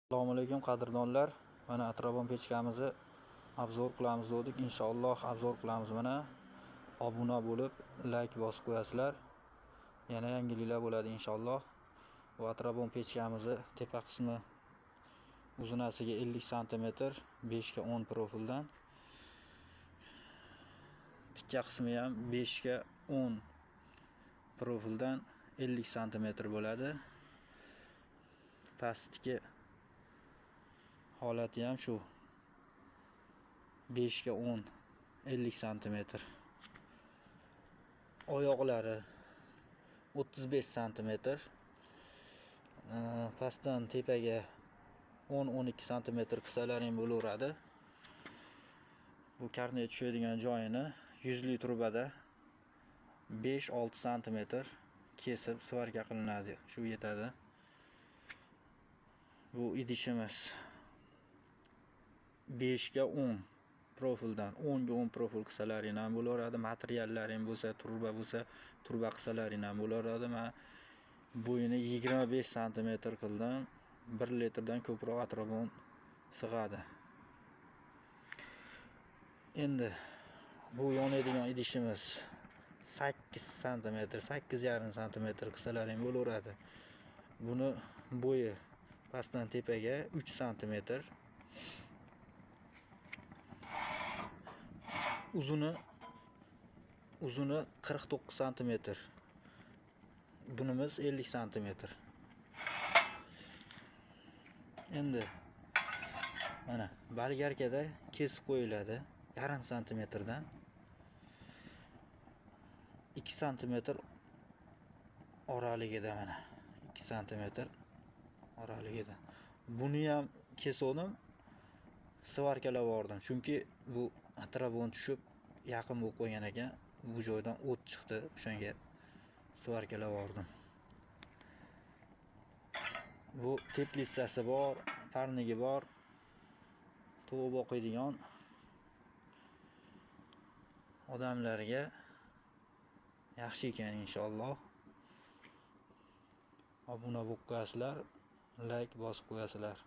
Assalomu alaykum qadrdonlar. Mana atrofon pechkamizni obzor qilamiz dedik. Inshaalloh obzor qilamiz. Mana obuna bo'lib, like bosib qo'yasizlar. Yana yangiliklar bo'ladi inshaalloh. Bu atrofon pechkamizni tepa qismi uzunasiga 50 sm, 5 ga 10 profildan. Tikka qismi ham 5 ga 10 profildan 50 sm bo'ladi. Pastki holati ham shu 5 ga 10 50 sm. Oyoqlari 35 sm. Pastdan tepaga 10-12 sm qisalaring bo'laveradi. Bu karnay tushadigan joyini yuzli trubada 5-6 sm kesib svarka qilinadi. Shu yetadi. Bu idishimiz 5 ga 10 profildan 10 ga 10 profil qisalaring ham bo'laveradi. Materiallaring bo'lsa, turba qisalaring ham bo'laveradi. Men bo'yini 25 sm qildim. 1 litrdan ko'proq atrofon sig'adi. Endi bu yonadigan idishimiz 8 sm, 8,5 sm qisalaring bo'laveradi. Buni bo'yi pastdan tepaga 3 sm. Uzuni 49 sm. Bunimiz 50 sm. Endi mana balgarkada kesib qo'yiladi. 1,5 santimetrdan 2 sm oraligida, mana 2 sm oraligida. Buni ham kesdim, svarkalab yubordim. Chunki bu atrofon tushib yaqin bo'lib qo'ygan ekan. Bu joydan o't chiqdi. O'shanga svarkalab yubordim. Bu teplitsasi bor, parnigi bor. Tovuq boqiydigan odamlarga yaxshi ekan inshaalloh. Obuna bo'lib qo'yasizlar, like bosib qo'yasizlar.